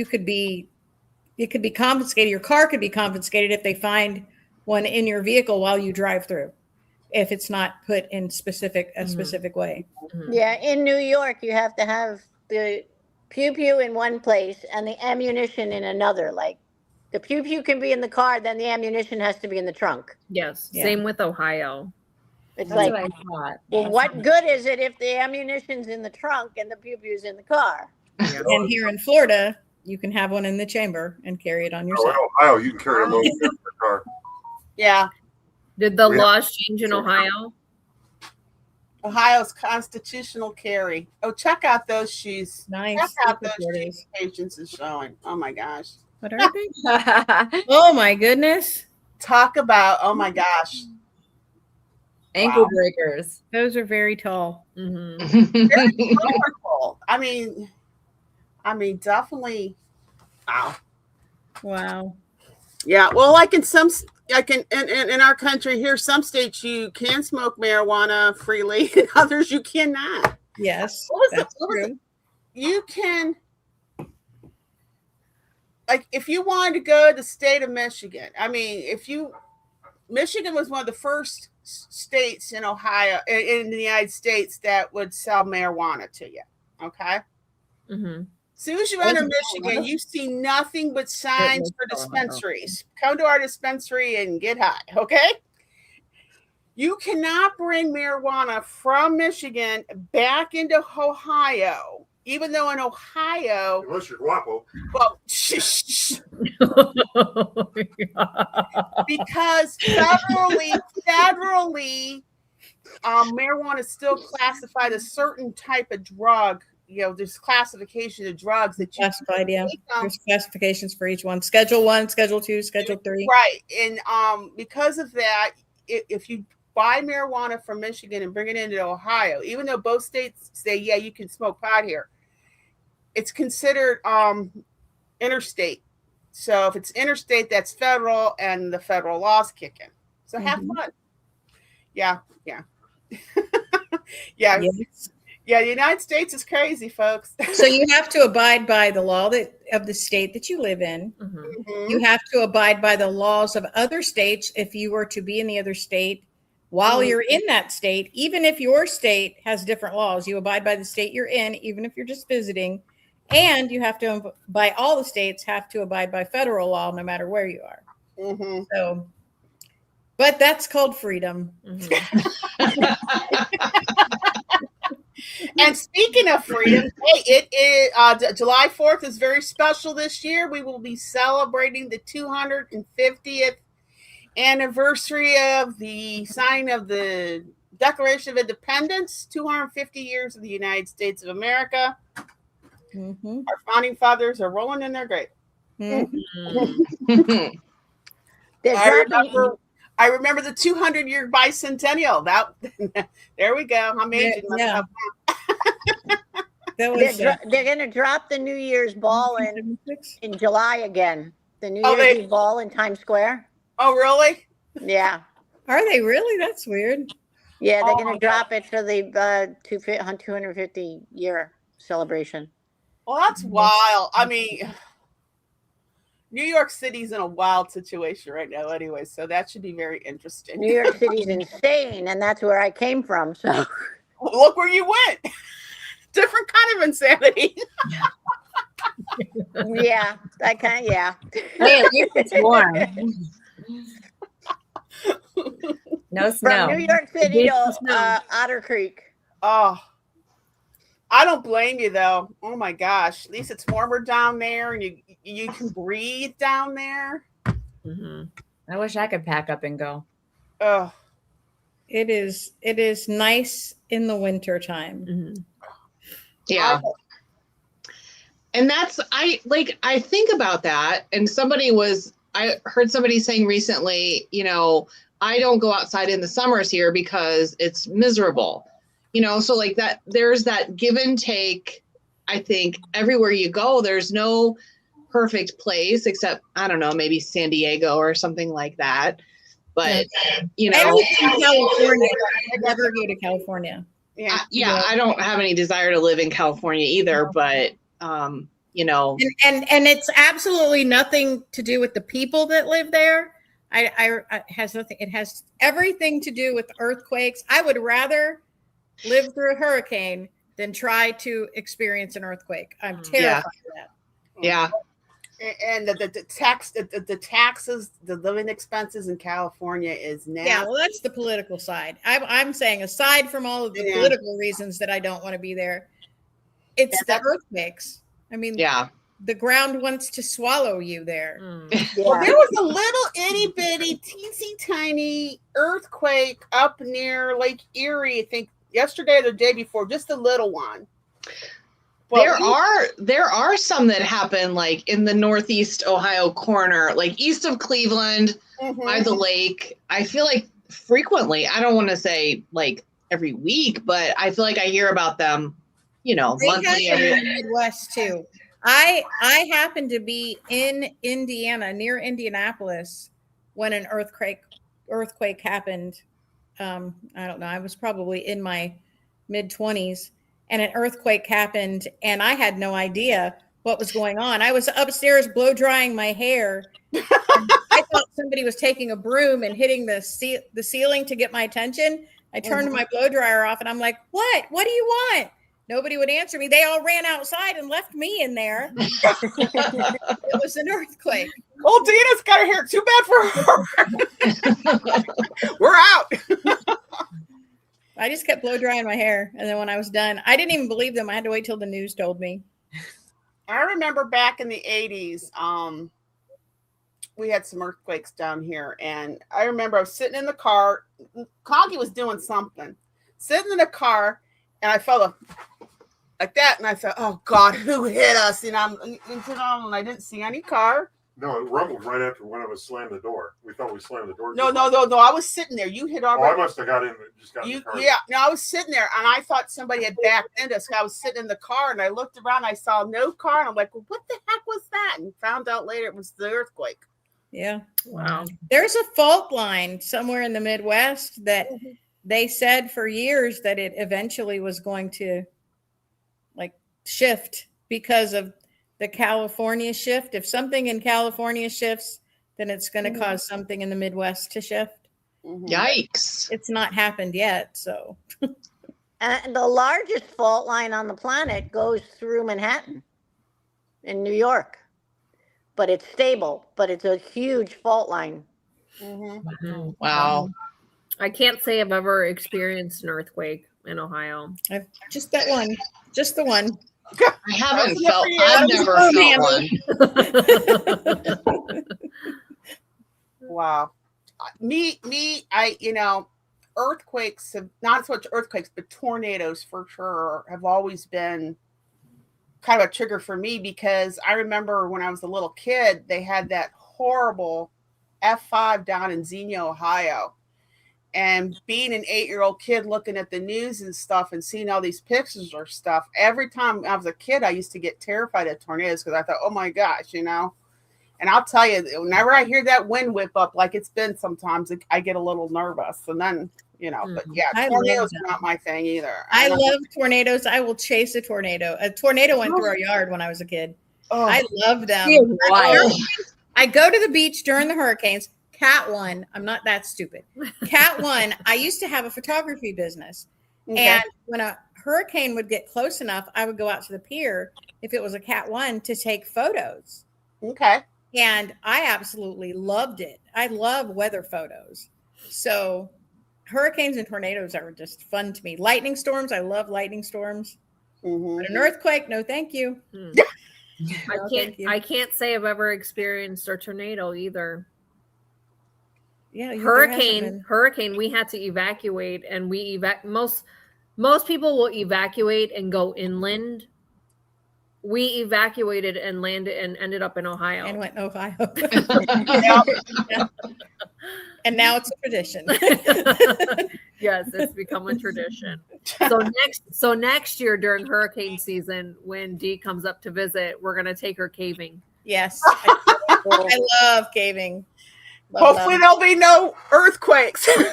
could be confiscated. Your car could be confiscated if they find one in your vehicle while you drive through, if it's not put in a specific way. Mm-hmm. Yeah, in New York, you have to have the pew pew in one place and the ammunition in another. Like the pew pew can be in the car, then the ammunition has to be in the trunk. Yes, Yeah. same with Ohio. It's That's like, what I thought. well, what good is it if the ammunition's in the trunk and the pew pew's in the car? Yeah. And here in Florida, you can have one in the chamber and carry it on your Oh, in side. Ohio, you can carry a load in your car. Yeah. Did the We have- laws change in Ohio? Ohio's constitutional carry. Oh, check out those shoes. Nice. Check out Look those at shoes Patience is showing. Oh my gosh. What are they? Oh my goodness. Talk about, oh my gosh. Ankle Wow. breakers. Those are very tall. Mm-hmm. Very colorful. I mean, definitely. Wow. Wow. Yeah. Well, like in in our country here, some states you can smoke marijuana freely, and others you cannot. Yes. What That's was true. You can, like, if you wanted to go to the state of Michigan, I mean, Michigan was one of the first states in Ohio, in the United States, that would sell marijuana to you. Okay. Mm-hmm. As soon as you enter Michigan, you see nothing but signs for dispensaries. Come to our dispensary and get high, okay? You cannot bring marijuana from Michigan back into Ohio, even though in Ohio, Unless you're guapo. well, because federally, marijuana is still classified a certain type of drug. You know, there's classification of drugs that you Classified, yeah. There's classifications for each one. Schedule 1, Schedule 2, Schedule 3. Right. And because of that, if you buy marijuana from Michigan and bring it into Ohio, even though both states say, yeah, you can smoke pot here, it's considered interstate. So if it's interstate, that's federal, and the federal laws kick in. So have fun. Yeah. Yeah. Yeah. Yes. Yeah, the United States is crazy, folks. So you have to abide by the law of the state that you live in. Mm-hmm. You have to abide by the laws of other states if you were to be in the other state while you're in that state. Even if your state has different laws, you abide by the state you're in, even if you're just visiting. And you have to, by all the states, have to abide by federal law no matter where you are. Mm-hmm. So, but that's called freedom. Mm-hmm. And speaking of freedom, hey, it is July 4th is very special this year. We will be celebrating the 250th anniversary of the signing of the Declaration of Independence, 250 years of the United States of America. Mm-hmm. Our founding fathers are rolling in their grave. Mm-hmm. I remember the 200-year bicentennial. There we go. I'm aging myself. That was, They're going to drop the New Year's ball in July again. The New Oh, Year's Eve ball in Times Square. Oh, really? Yeah. Are they really? That's weird. Yeah, they're going to drop it for the 250 year celebration. Well, that's wild. I mean, New York City's in a wild situation right now anyway, so that should be very interesting. New York City's insane, and that's where I came from. So look where you went. Different kind of insanity. yeah, yeah. Hey, at least it's warm. No snow. From New York City to Otter Creek. Oh, I don't blame you though. Oh my gosh, at least it's warmer down there, and you can breathe down there. Mm-hmm. I wish I could pack up and go. Oh, it is nice in the winter time. Mm-hmm. Yeah. And that's, I think about that. And I heard somebody saying recently, I don't go outside in the summers here because it's miserable. So like that, there's that give and take. I think everywhere you go, there's no perfect place except, I don't know, maybe San Diego or something like that. But, I don't think California. I'd never go to California. I don't have any desire to live in California either, but, and it's absolutely nothing to do with the people that live there. It has nothing. It has everything to do with earthquakes. I would rather live through a hurricane than try to experience an earthquake. I'm terrified of that. Yeah. And the taxes, the living expenses in California is now. Yeah, well, that's the political side. I'm saying, aside from all of the political reasons that I don't want to be there, it's the earthquakes. I mean, the ground wants to swallow you there. Well, there was a little itty bitty, teensy tiny earthquake up near Lake Erie, I think yesterday or the day before, just a little one. There are some that happen like in the Northeast Ohio corner, like east of Cleveland by the lake. I feel like frequently, I don't want to say like every week, but I feel like I hear about them, monthly. In the Midwest too. I happened to be in Indiana, near Indianapolis, when an earthquake happened. I don't know. I was probably in my mid-20s. And an earthquake happened, and I had no idea what was going on. I was upstairs blow drying my hair. I thought somebody was taking a broom and hitting the ceiling to get my attention. I turned my blow dryer off, and I'm like, "What? What do you want?" Nobody would answer me. They all ran outside and left me in there. It was an earthquake. Oh, Dina's got her hair. Too bad for her. We're out. I just kept blow drying my hair. And then when I was done, I didn't even believe them. I had to wait till the news told me. I remember back in the 80s, we had some earthquakes down here. And I remember I was sitting in the car. Conky was doing something. Sitting in the car, and I felt like that. And I thought, oh, God, who hit us? And I didn't see any car. No, it rumbled right after one of us slammed the door. We thought we slammed the door. No. I was sitting there. You hit already. I must have got in. Just got in the car. Yeah. No, I was sitting there, and I thought somebody had backed into us. I was sitting in the car, and I looked around. I saw no car, and I'm like, well, what the heck was that? And found out later it was the earthquake. Yeah. Wow. There's a fault line somewhere in the Midwest that they said for years that it eventually was going to shift because of the California shift. If something in California shifts, then it's going to cause something in the Midwest to shift. Yikes. It's not happened yet. So, and the largest fault line on the planet goes through Manhattan in New York, but it's stable, but it's a huge fault line. Wow. I can't say I've ever experienced an earthquake in Ohio. Just that one, just the one. I haven't felt. I've never felt one. Wow. Me. Earthquakes have not so much earthquakes, but tornadoes for sure have always been kind of a trigger for me, because I remember when I was a little kid, they had that horrible F5 down in Xenia, Ohio. And being an 8-year-old kid looking at the news and stuff and seeing all these pictures or stuff, every time I was a kid, I used to get terrified of tornadoes because I thought, oh my gosh, And I'll tell you, whenever I hear that wind whip up, like it's been sometimes, I get a little nervous. And then, but yeah, tornadoes are not my thing either. I love tornadoes. I will chase a tornado. A tornado went through our yard when I was a kid. Oh, I love them. I go to the beach during the hurricanes. Cat one, I'm not that stupid. Cat one, I used to have a photography business. Okay. And when a hurricane would get close enough, I would go out to the pier, if it was a Cat one, to take photos. Okay. And I absolutely loved it. I love weather photos. So hurricanes and tornadoes are just fun to me. Lightning storms, I love lightning storms. But an earthquake, no thank you. I can't say I've ever experienced a tornado either. Yeah, hurricane, we had to evacuate, and most people will evacuate and go inland. We evacuated and landed and ended up in Ohio. And went Ohio. And now it's a tradition. Yes, it's become a tradition. So next year during hurricane season, when Dee comes up to visit, we're gonna take her caving. Yes. I love caving. Hopefully there'll be no earthquakes. Well,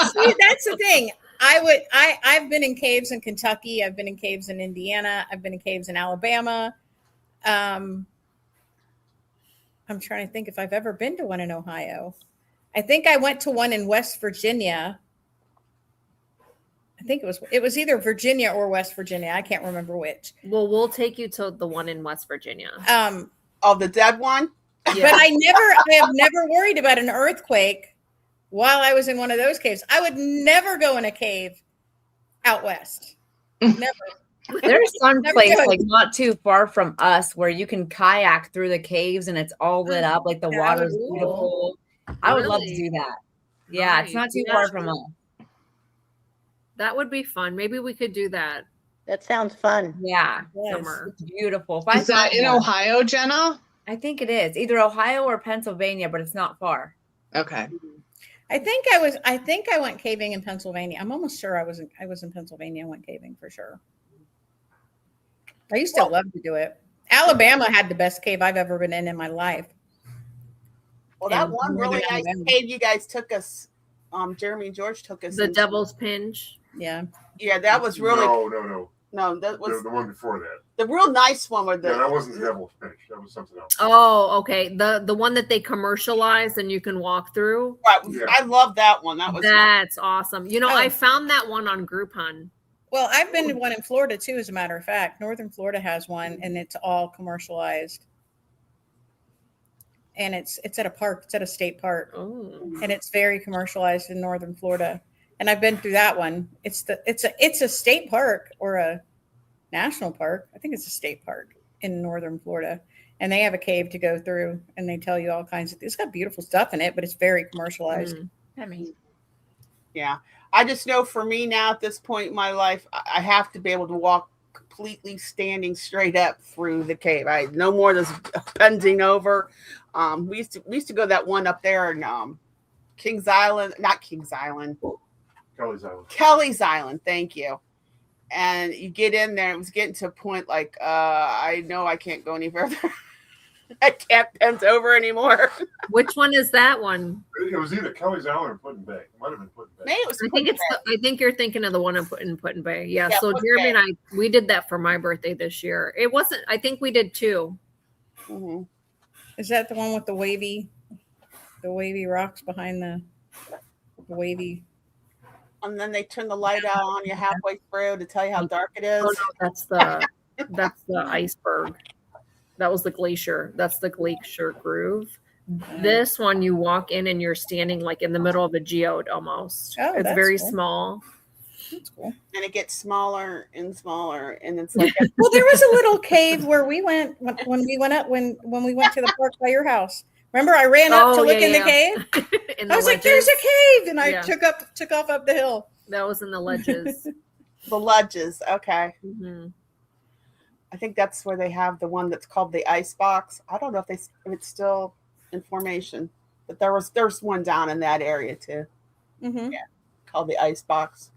see, that's the thing. I've been in caves in Kentucky. I've been in caves in Indiana. I've been in caves in Alabama. I'm trying to think if I've ever been to one in Ohio. I think I went to one in West Virginia. I think it was either Virginia or West Virginia. I can't remember which. Well, we'll take you to the one in West Virginia. Oh, the dead one? Yeah. But I have never worried about an earthquake while I was in one of those caves. I would never go in a cave out west. Never. There's some Never place do. like not too far from us where you can kayak through the caves and it's all lit up. Like the water's Ooh. beautiful. I would love to Really? do that. Yeah, it's not Nice. too Yeah. far from us. That would be fun. Maybe we could do that. That sounds fun. Yeah, Yes. Summer. it's beautiful. If I Is that find in one- Ohio, Jenna? I think it is either Ohio or Pennsylvania, but it's not far. Okay. I think I went caving in Pennsylvania. I'm almost sure I was in Pennsylvania and went caving for sure. I used to love to do it. Alabama had the best cave I've ever been in my life. Well, that And one really Northern nice Alabama. cave you guys took us, Jeremy and George took us The into. Devil's Pinch. Yeah. Yeah, that was really No, that was the one before that. the real nice one with the Yeah, that wasn't the Devil's Pinch. That was something else. Oh, okay. The one that they commercialized and you can walk through. Right, Yeah. I love that one. That was That's awesome. You know, Oh. I found that one on Groupon. Well, I've been to one in Florida too, as a matter of fact. Northern Florida has one and it's all commercialized. And it's at a park, it's at a state park. Oh. And it's very commercialized in Northern Florida. And I've been through that one. It's a state park or a national park. I think it's a state park in Northern Florida. And they have a cave to go through and they tell you all kinds of things. It's got beautiful stuff in it, but it's very commercialized. Mm. I mean, yeah. I just know for me now at this point in my life, I have to be able to walk completely standing straight up through the cave. I no more this bending over. We used to go that one up there in Kings Island, not Kings Island, Kelly's Island. Kelly's Island. Thank you. And you get in there, it was getting to a point like I know I can't go any further. I can't bend over anymore. Which one is that one? It was either Kelly's Island or Putin Bay. It might have been Putin Bay. Maybe it was I think you're thinking of the one in Putin Bay. Yeah. Yeah, So Putin Jeremy Bay. and we did that for my birthday this year. It wasn't. I think we did two. Mhm. Is that the one with the wavy rocks behind the wavy? And then they turn the light out on you halfway through to tell you how dark it is. Oh no, that's the iceberg. That was the glacier. That's the glacier groove. This one, you walk in and you're standing like in the middle of a geode almost. Oh, it's that's very cool. small. That's cool. And it gets smaller and smaller, and it's like Well, there was a little cave where we went when we went to the park by your house. Remember, I ran up to Oh, look yeah, in the yeah. cave. In I the was like, ledges. "There's a cave," and I Yeah. took off up the hill. That was in the ledges. the ledges. Okay, Mhm. I think that's where they have the one that's called the ice box. I don't know if it's still in formation, but there's one down in that area too, Mm-hmm. called the ice box.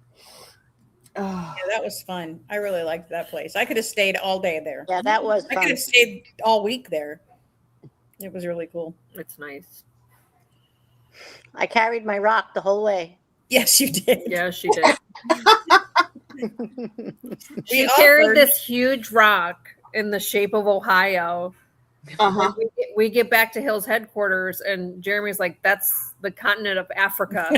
Oh, Yeah, that was fun. I really liked that place. I could have stayed all day there. Yeah, that was I could fun. have stayed all week there. It was really cool. It's nice. I carried my rock the whole way. Yes, you did. Yeah, she did. She We carried offered- this huge rock in the shape of Ohio. uh-huh. We get back to Hill's headquarters, and Jeremy's like, "That's the continent of Africa."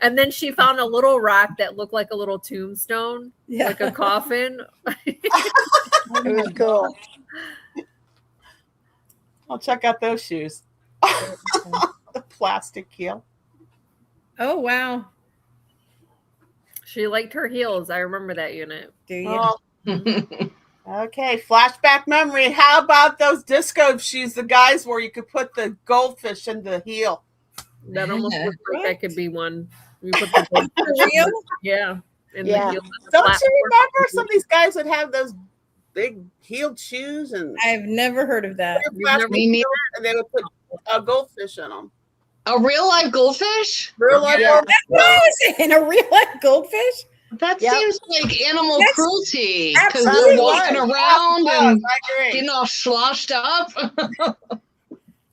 And then she found a little rock that looked like a little tombstone, Yeah. like a coffin. It was cool. I'll check out those shoes. The plastic heel. Oh wow. She liked her heels. I remember that unit. Do you? Oh, okay, flashback memory. How about those disco shoes the guys wore? You could put the goldfish in the heel. That almost looks like What? that could be one. You put the For real? yeah, in Yeah. the heel. Don't you remember some of these guys would have those big heeled shoes and I've never heard of that. plastic Me neither. and they would put a goldfish in them. A real life goldfish? Real life Yeah. goldfish. How is it in a real life goldfish? That Yep. seems like animal That's cruelty because absolutely they're walking right. around Yes, and I agree. getting all sloshed up.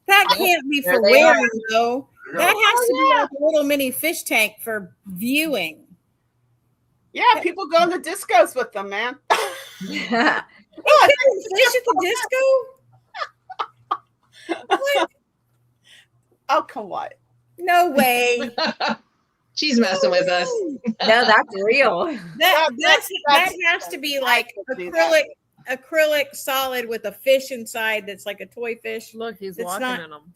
That can't be There for they are. wearing, though. There you That go. has to be like a little mini fish tank for viewing. Yeah, people go in the discos with them, man. Yeah. Oh, fish at the disco? What? Oh, come on. No way. She's messing with us. No, that's real. That That's- has to be like I can see acrylic solid with a fish inside that's like a toy fish. Look, he's It's walking not- in them.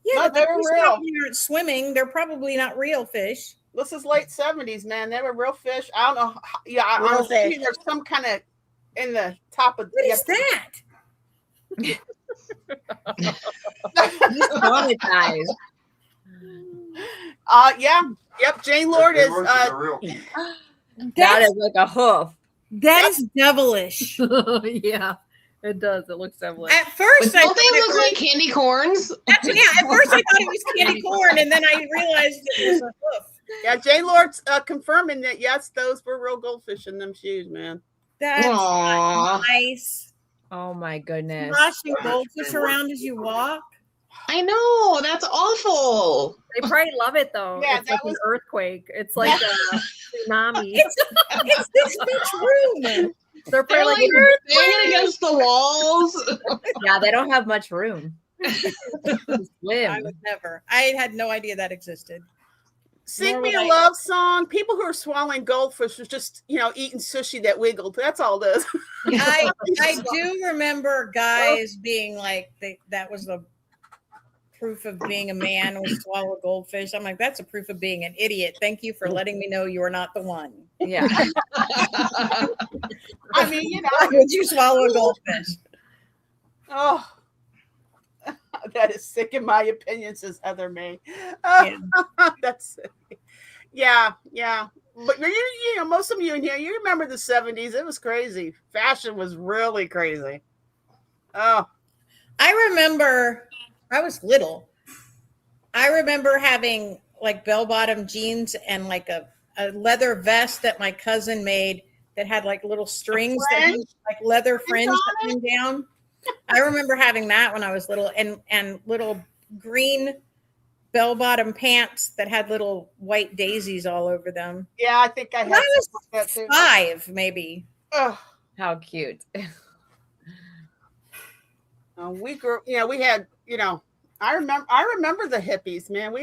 Yeah, No, but the they're fish real. probably aren't swimming. They're probably not real fish. This is late 70s, man. They were real fish. I don't know. Yeah, Real I'm assuming fish. there's some kind of in the top of What is that? He's traumatized. Yeah. Yep. Jane Lord is They're real. That is like a hoof. That is devilish. Yeah, it does. It looks devilish. At first, I Don't thought they it look was- like candy corns? At first I thought it was candy corn, and then I realized it was a hoof. Yeah, Jane Lord's confirming that yes, those were real goldfish in them shoes, man. That's Aww. nice. Oh my goodness. Washing goldfish around as you walk. I know. That's awful. They probably love it though. Yeah, It's that like was- an earthquake. It's like a tsunami. It's this much room. They're They're probably like like, banging against the walls. Yeah, they don't have much room. I Swim. would never. I had no idea that existed. Sing Nor me would a I- love song. People who are swallowing goldfish was just, eating sushi that wiggled. That's all it is. I do remember guys being like, that was the proof of being a man was swallow goldfish. I'm like, that's a proof of being an idiot. Thank you for letting me know you are not the one. Yeah. I mean, Why would you swallow a goldfish? Oh, that is sick in my opinion, says Heather May. That's yeah. But most of you in here, you remember the 70s. It was crazy. Fashion was really crazy. Oh, I remember I was little. I remember having like bell-bottom jeans and like a leather vest that my cousin made that had like little strings that fringe? hung, like leather fringe on that hung down. I remember having that when I was little, and little green bell-bottom pants that had little white daisies all over them. yeah, I think I When had I was that too. 5, maybe. Oh, How cute. we grew. We had. I remember the hippies, man.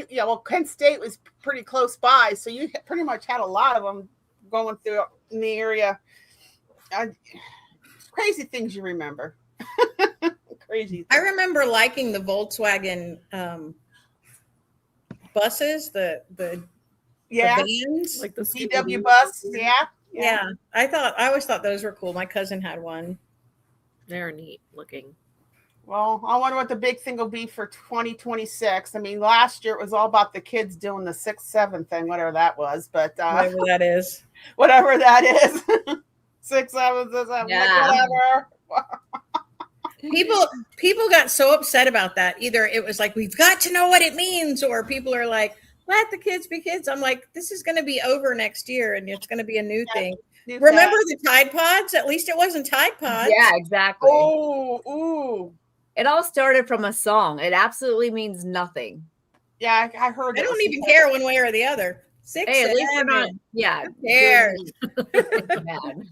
Kent State was pretty close by, so you pretty much had a lot of them going through in the area. Crazy things you remember. Crazy. I remember liking the Volkswagen buses, the Yeah, vans. like the CW bus. Yeah, I always thought those were cool. My cousin had one. They're neat looking. Well, I wonder what the big thing will be for 2026. I mean, last year it was all about the kids doing the 6-7 thing, whatever that was. But Whatever that is. whatever that is, 6-7, 6-7, Yeah. whatever. People got so upset about that. Either it was like, we've got to know what it means, or people are like, let the kids be kids. I'm like, this is going to be over next year, and it's going to be a new thing. New Remember fad. the Tide Pods? At least it wasn't Tide Pods. Yeah, exactly. Oh, ooh. It all started from a song. It absolutely means nothing. Yeah, I heard I it don't was- even care one way or the other. 6, Hey, at least we're 7. not. Yeah. Who cares? Mad.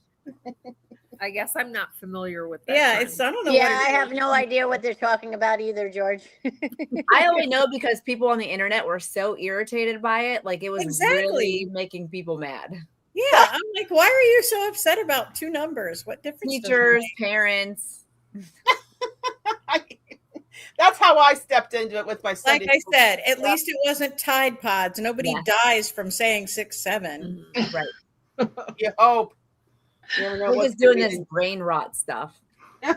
I guess I'm not familiar with that. Yeah, sign. it's I don't know. Yeah, what I it have is. no idea what they're talking about either, George. I only know because people on the internet were so irritated by it. Like it was Exactly. really making people mad. Yeah, I'm like, why are you so upset about 2 numbers? What difference? does it Teachers, make? parents. That's how I stepped into it with my Sunday Like I school. said, at least it wasn't Tide Pods. Nobody Yeah. dies from saying 6, 7. Right. You hope. You never know We're what's just doing gonna this be. brain rot stuff. Yeah.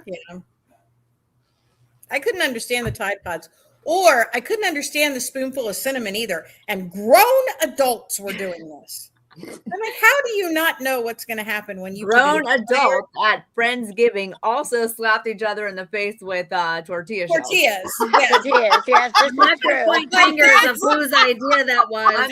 I couldn't understand the Tide Pods, or I couldn't understand the spoonful of cinnamon either. And grown adults were doing this. I'm like, how do you not know what's going to happen when you Grown put it in the adults at Friendsgiving also slapped each other in the face with tortilla shells. tortillas? Yes. Tortillas, yes, this is Not to true. point fingers of whose idea that was.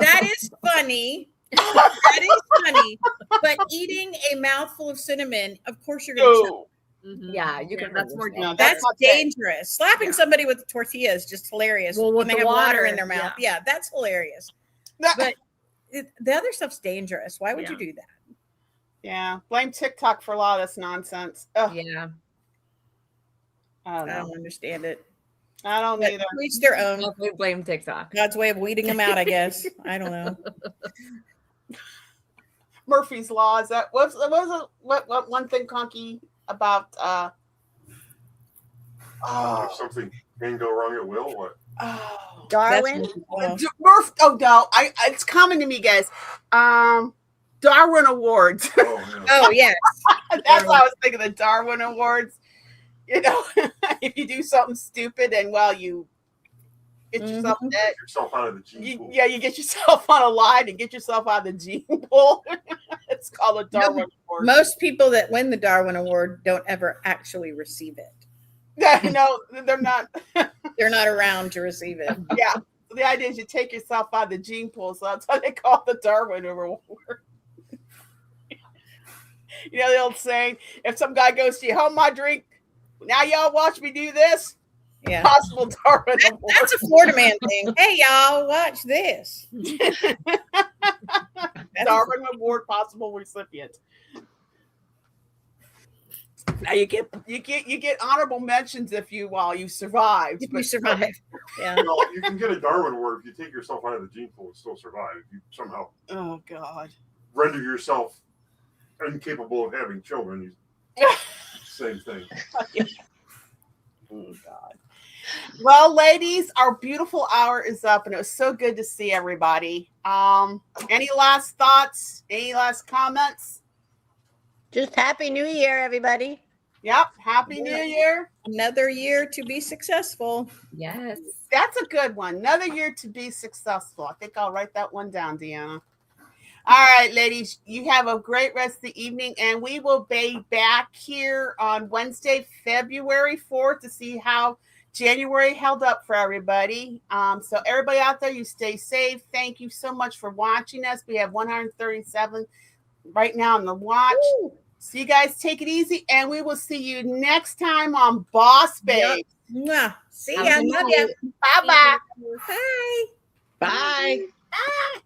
That is funny. That is funny. But eating a mouthful of cinnamon, of course you're going to choke. No, Mhm. Yeah, you can. That's more. no, That's not safe. dangerous. Slapping somebody with a tortilla is just hilarious. Well, when with they the have water water, in their mouth. Yeah, that's hilarious. That- But the other stuff's dangerous. Why would Yeah. you do that? yeah, blame TikTok for a lot of this nonsense. Ugh, Yeah. I don't I know. don't understand it. I don't But either. each their own. We blame TikTok. God's way of weeding them out, I guess. I don't know. Murphy's Law, is that what one thing, Conky, about If something can go wrong, it will. What? Darwin. Murph, oh no, it's coming to me, guys. Darwin Awards. Oh, yeah. Oh, yeah. That's why I was thinking the Darwin Awards. You know, if you do something stupid and you get yourself dead, Get yourself out of the gene pool. you get yourself on a line and get yourself out of the gene pool. It's called a Darwin Award. Most people that win the Darwin Award don't ever actually receive it. No, they're not. They're not around to receive it. Yeah, the idea is you take yourself out of the gene pool, so that's why they call it the Darwin Award. You know the old saying: if some guy goes to you, hold my drink. Now y'all watch me do this. Yeah. Possible Darwin Award. That's a Florida man thing. Hey, y'all, watch this. Darwin Award possible recipient. Now you get honorable mentions if you survived. If you survive. Yeah. Well, you can get a Darwin Award if you take yourself out of the gene pool and still survive. If you somehow Oh God. render yourself incapable of having children, same thing. Oh God. Well, ladies, our beautiful hour is up, and it was so good to see everybody. Any last thoughts? Any last comments? Just Happy New Year, everybody. Yep. Happy New Year. Another year to be successful. Yes. That's a good one. Another year to be successful. I think I'll write that one down, Deanna. All right, ladies, you have a great rest of the evening, and we will be back here on Wednesday, February 4th to see how January held up for everybody. So everybody out there, you stay safe. Thank you so much for watching us. We have 137 right now on the watch. Woo. So you guys take it easy, and we will see you next time on Boss Babe. Mwah. See ya. Have a good Love ya. night. Bye-bye. Bye. Bye. Bye.